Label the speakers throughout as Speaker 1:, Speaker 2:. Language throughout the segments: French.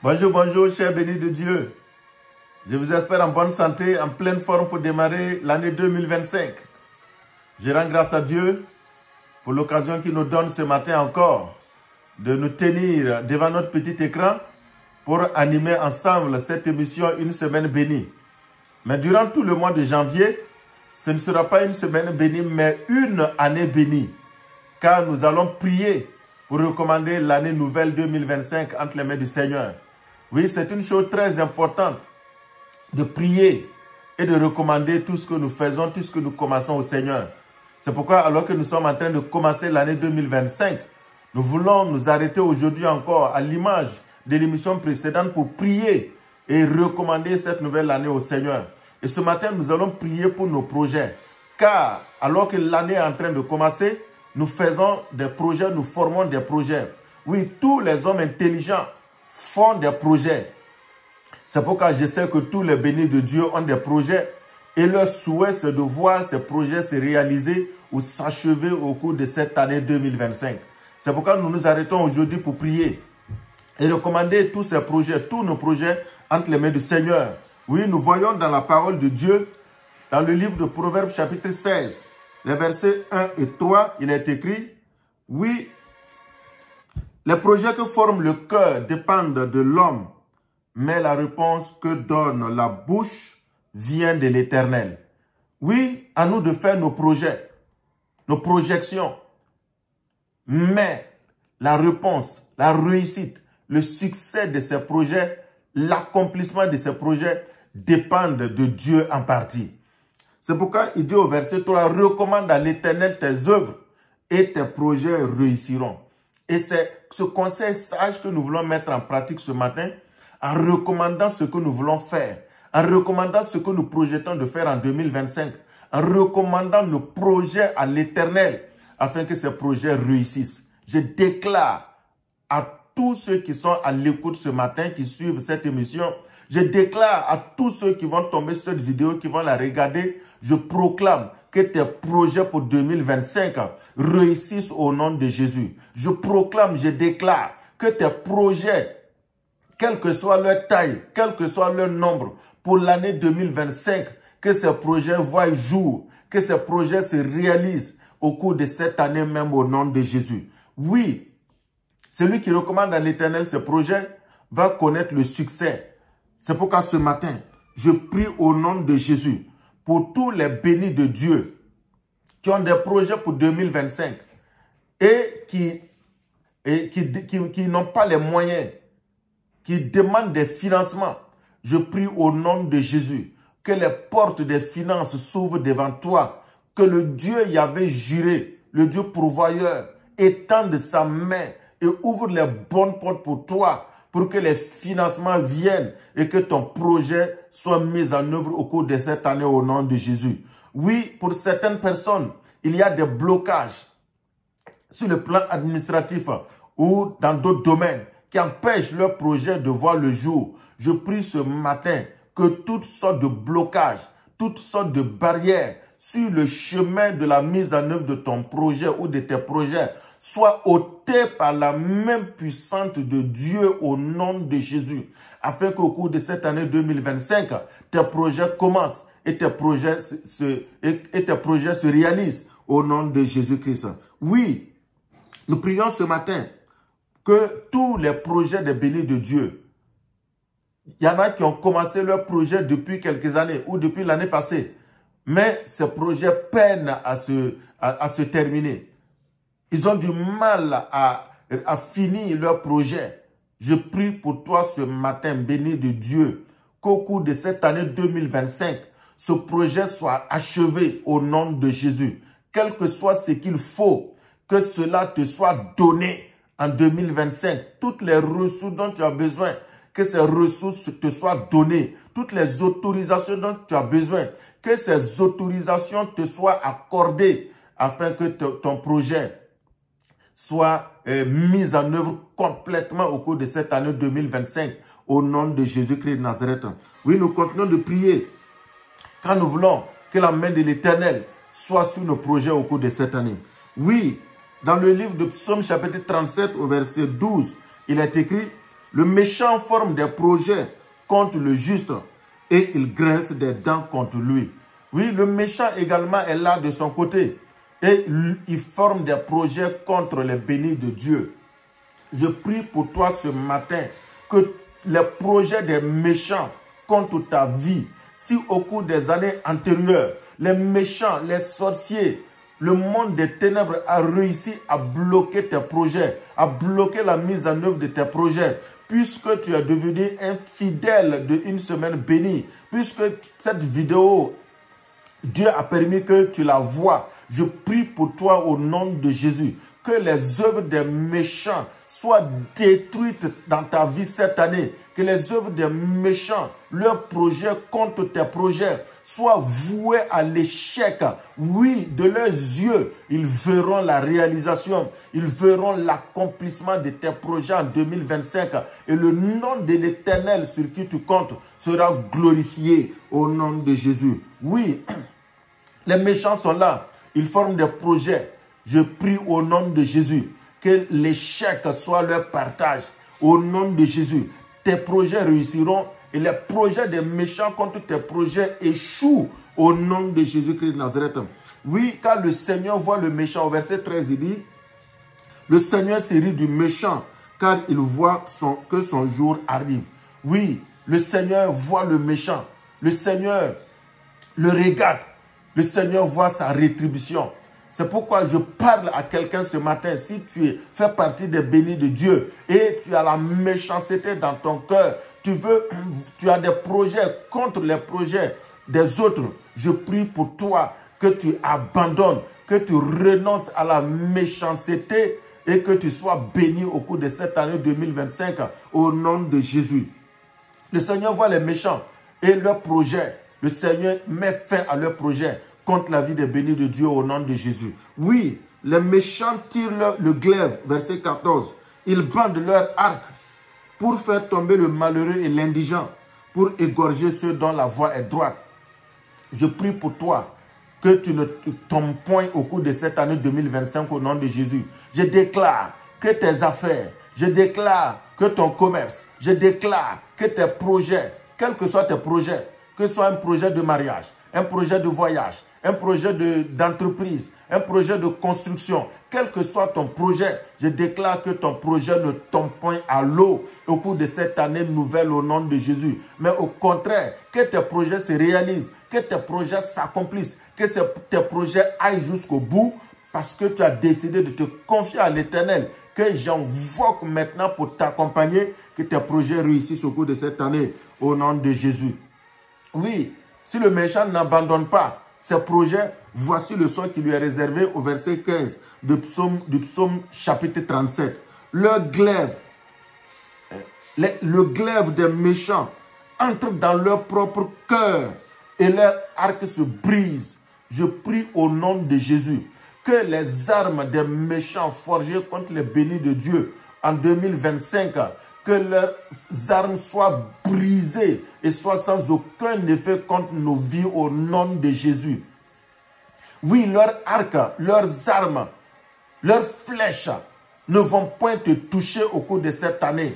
Speaker 1: Bonjour, bonjour, chers bénis de Dieu. Je vous espère en bonne santé, en pleine forme pour démarrer l'année 2025. Je rends grâce à Dieu pour l'occasion qu'il nous donne ce matin encore de nous tenir devant notre petit écran pour animer ensemble cette émission Une semaine bénie. Mais durant tout le mois de janvier, ce ne sera pas une semaine bénie, mais une année bénie. Car nous allons prier pour recommander l'année nouvelle 2025 entre les mains du Seigneur. Oui, c'est une chose très importante de prier et de recommander tout ce que nous faisons, tout ce que nous commençons au Seigneur. C'est pourquoi, alors que nous sommes en train de commencer l'année 2025, nous voulons nous arrêter aujourd'hui encore à l'image de l'émission précédente pour prier et recommander cette nouvelle année au Seigneur. Et ce matin, nous allons prier pour nos projets. Car, alors que l'année est en train de commencer, nous faisons des projets, nous formons des projets. Oui, tous les hommes intelligents font des projets. C'est pourquoi je sais que tous les bénis de Dieu ont des projets et leur souhait c'est de voir ces projets se réaliser ou s'achever au cours de cette année 2025. C'est pourquoi nous nous arrêtons aujourd'hui pour prier et recommander tous ces projets, tous nos projets entre les mains du Seigneur. Oui, nous voyons dans la parole de Dieu, dans le livre de Proverbes chapitre 16, les versets 1 et 3, il est écrit, oui, les projets que forme le cœur dépendent de l'homme, mais la réponse que donne la bouche vient de l'Éternel. Oui, à nous de faire nos projets, nos projections, mais la réponse, la réussite, le succès de ces projets, l'accomplissement de ces projets dépendent de Dieu en partie. C'est pourquoi il dit au verset 3, recommande à l'Éternel tes œuvres et tes projets réussiront. Et c'est ce conseil sage que nous voulons mettre en pratique ce matin en recommandant ce que nous voulons faire, en recommandant ce que nous projetons de faire en 2025, en recommandant nos projets à l'Éternel afin que ces projets réussissent. Je déclare à tous ceux qui sont à l'écoute ce matin, qui suivent cette émission, je déclare à tous ceux qui vont tomber sur cette vidéo, qui vont la regarder, je proclame que tes projets pour 2025 réussissent au nom de Jésus. Je proclame, je déclare que tes projets, quelle que soit leur taille, quel que soit leur nombre, pour l'année 2025, que ces projets voient jour, que ces projets se réalisent au cours de cette année même au nom de Jésus. Oui, celui qui recommande à l'Éternel ce projet va connaître le succès. C'est pourquoi ce matin, je prie au nom de Jésus pour tous les bénis de Dieu qui ont des projets pour 2025 et qui n'ont pas les moyens, qui demandent des financements. Je prie au nom de Jésus que les portes des finances s'ouvrent devant toi, que le Dieu Yahvé juré, le Dieu pourvoyeur, étende sa main et ouvre les bonnes portes pour toi, pour que les financements viennent et que ton projet soit mis en œuvre au cours de cette année au nom de Jésus. Oui, pour certaines personnes, il y a des blocages sur le plan administratif ou dans d'autres domaines qui empêchent leur projet de voir le jour. Je prie ce matin que toutes sortes de blocages, toutes sortes de barrières sur le chemin de la mise en œuvre de ton projet ou de tes projets soient ôtées par la main puissante de Dieu au nom de Jésus, afin qu'au cours de cette année 2025, tes projets commencent et tes projets se réalisent au nom de Jésus-Christ. Oui, nous prions ce matin que tous les projets des bénis de Dieu, il y en a qui ont commencé leur projet depuis quelques années ou depuis l'année passée, mais ces projets peinent à se terminer. Ils ont du mal à finir leur projet. Je prie pour toi ce matin, béni de Dieu, qu'au cours de cette année 2025, ce projet soit achevé au nom de Jésus. Quel que soit ce qu'il faut, que cela te soit donné en 2025. Toutes les ressources dont tu as besoin, que ces ressources te soient données. Toutes les autorisations dont tu as besoin, que ces autorisations te soient accordées afin que ton projet soit mis en œuvre complètement au cours de cette année 2025 au nom de Jésus-Christ de Nazareth. Oui, nous continuons de prier car nous voulons que la main de l'Éternel soit sur nos projets au cours de cette année. Oui, dans le livre de Psaume chapitre 37 au verset 12, il est écrit Le méchant forme des projets contre le juste et il grince des dents contre lui. Oui, le méchant également est là de son côté et il forme des projets contre les bénis de Dieu. Je prie pour toi ce matin que les projets des méchants contre ta vie, si au cours des années antérieures, les méchants, les sorciers, le monde des ténèbres a réussi à bloquer tes projets, à bloquer la mise en œuvre de tes projets, puisque tu es devenu infidèle d'une semaine bénie, puisque cette vidéo, Dieu a permis que tu la vois. Je prie pour toi au nom de Jésus, que les œuvres des méchants soient détruites dans ta vie cette année, que les œuvres des méchants, leurs projets contre tes projets, soient voués à l'échec. Oui, de leurs yeux, ils verront la réalisation, ils verront l'accomplissement de tes projets en 2025 et le nom de l'Éternel sur qui tu comptes sera glorifié au nom de Jésus. Oui, les méchants sont là, ils forment des projets. Je prie au nom de Jésus que l'échec soit leur partage. Au nom de Jésus, tes projets réussiront et les projets des méchants contre tes projets échouent au nom de Jésus-Christ de Nazareth. Oui, car le Seigneur voit le méchant. Au verset 13, il dit, le Seigneur se rit du méchant car il voit que son jour arrive. Oui, le Seigneur voit le méchant. Le Seigneur le regarde. Le Seigneur voit sa rétribution. C'est pourquoi je parle à quelqu'un ce matin. Si tu fais partie des bénis de Dieu et tu as la méchanceté dans ton cœur, tu as des projets contre les projets des autres, je prie pour toi que tu abandonnes, que tu renonces à la méchanceté et que tu sois béni au cours de cette année 2025 au nom de Jésus. Le Seigneur voit les méchants et leurs projets. Le Seigneur met fin à leurs projets contre la vie des bénis de Dieu au nom de Jésus. Oui, les méchants tirent le glaive, verset 14. Ils bandent leur arc pour faire tomber le malheureux et l'indigent, pour égorger ceux dont la voie est droite. Je prie pour toi que tu ne tombes point au cours de cette année 2025 au nom de Jésus. Je déclare que tes affaires, je déclare que ton commerce, je déclare que tes projets, quels que soient tes projets, que ce soit un projet de mariage, un projet de voyage, un projet d'entreprise, un projet de construction, quel que soit ton projet, je déclare que ton projet ne tombe point à l'eau au cours de cette année nouvelle au nom de Jésus. Mais au contraire, que tes projets se réalisent, que tes projets s'accomplissent, que tes projets aillent jusqu'au bout parce que tu as décidé de te confier à l'Éternel, que j'invoque maintenant pour t'accompagner, que tes projets réussissent au cours de cette année au nom de Jésus. Oui, si le méchant n'abandonne pas ses projets, voici le sort qui lui est réservé au verset 15 du psaume chapitre 37. Le glaive des méchants entre dans leur propre cœur et leur arc se brise. Je prie au nom de Jésus que les armes des méchants forgées contre les bénis de Dieu en 2025, que leurs armes soient brisées et soient sans aucun effet contre nos vies au nom de Jésus. Oui, leurs arcs, leurs armes, leurs flèches ne vont point te toucher au cours de cette année.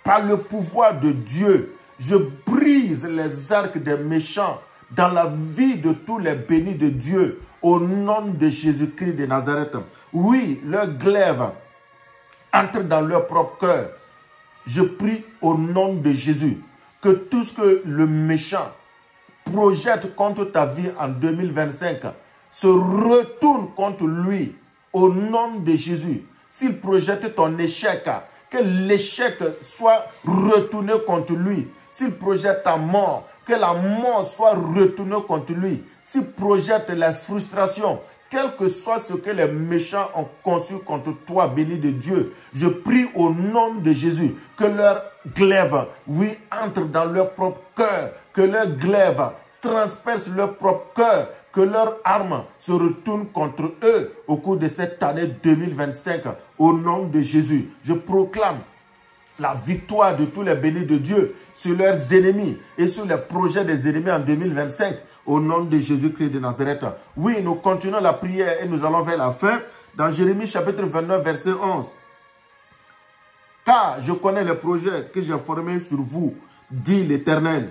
Speaker 1: Par le pouvoir de Dieu, je brise les arcs des méchants dans la vie de tous les bénis de Dieu au nom de Jésus-Christ de Nazareth. Oui, leurs glaives entrent dans leur propre cœur. Je prie au nom de Jésus que tout ce que le méchant projette contre ta vie en 2025 se retourne contre lui au nom de Jésus. S'il projette ton échec, que l'échec soit retourné contre lui. S'il projette ta mort, que la mort soit retournée contre lui. S'il projette la frustration, quel que soit ce que les méchants ont conçu contre toi, béni de Dieu, je prie au nom de Jésus que leur glaive, oui, entre dans leur propre cœur, que leur glaive transperce leur propre cœur, que leurs armes se retournent contre eux au cours de cette année 2025. Au nom de Jésus, je proclame la victoire de tous les bénis de Dieu sur leurs ennemis et sur les projets des ennemis en 2025. Au nom de Jésus-Christ de Nazareth. Oui, nous continuons la prière et nous allons vers la fin. Dans Jérémie chapitre 29, verset 11. Car je connais les projets que j'ai formés sur vous, dit l'Éternel.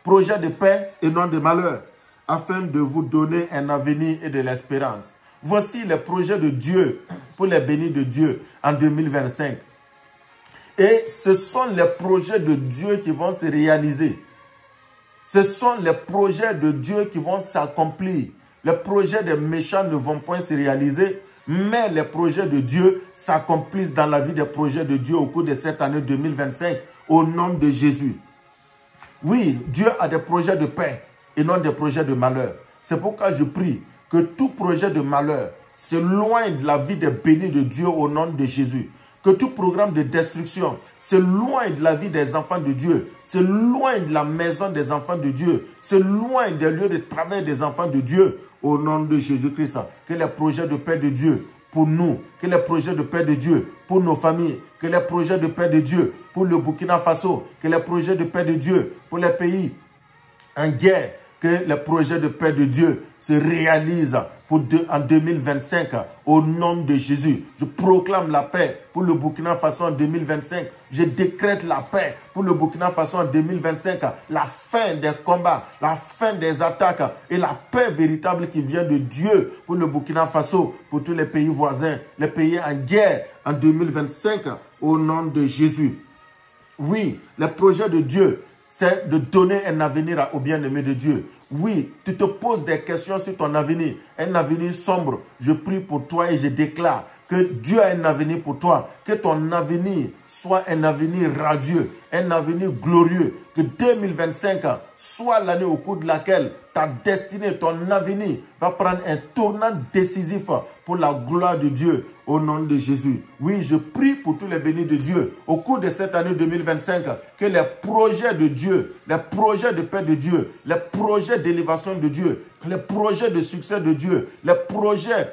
Speaker 1: Projets de paix et non de malheur, afin de vous donner un avenir et de l'espérance. Voici les projets de Dieu pour les bénis de Dieu en 2025. Et ce sont les projets de Dieu qui vont se réaliser. Ce sont les projets de Dieu qui vont s'accomplir. Les projets des méchants ne vont point se réaliser, mais les projets de Dieu s'accomplissent dans la vie des projets de Dieu au cours de cette année 2025, au nom de Jésus. Oui, Dieu a des projets de paix et non des projets de malheur. C'est pourquoi je prie que tout projet de malheur s'éloigne de la vie des bénis de Dieu au nom de Jésus. Que tout programme de destruction s'éloigne de la vie des enfants de Dieu, s'éloigne de la maison des enfants de Dieu, s'éloigne des lieux de travail des enfants de Dieu au nom de Jésus-Christ. Que les projets de paix de Dieu pour nous, que les projets de paix de Dieu pour nos familles, que les projets de paix de Dieu pour le Burkina Faso, que les projets de paix de Dieu pour les pays en guerre, que les projets de paix de Dieu se réalisent en 2025 au nom de Jésus. Je proclame la paix pour le Burkina Faso en 2025. Je décrète la paix pour le Burkina Faso en 2025. La fin des combats, la fin des attaques et la paix véritable qui vient de Dieu pour le Burkina Faso, pour tous les pays voisins, les pays en guerre en 2025 au nom de Jésus. Oui, les projets de Dieu, c'est de donner un avenir aux bien-aimés de Dieu. Oui, tu te poses des questions sur ton avenir, un avenir sombre. Je prie pour toi et je déclare que Dieu a un avenir pour toi, que ton avenir soit un avenir radieux, un avenir glorieux, que 2025 soit l'année au cours de laquelle ta destinée, ton avenir va prendre un tournant décisif pour la gloire de Dieu au nom de Jésus. Oui, je prie pour tous les bénis de Dieu au cours de cette année 2025, que les projets de Dieu, les projets de paix de Dieu, les projets d'élévation de Dieu, les projets de succès de Dieu, les projets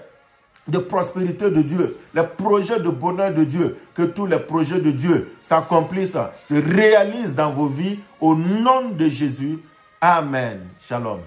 Speaker 1: de prospérité de Dieu, les projets de bonheur de Dieu, que tous les projets de Dieu s'accomplissent, se réalisent dans vos vies au nom de Jésus. Amen. Shalom.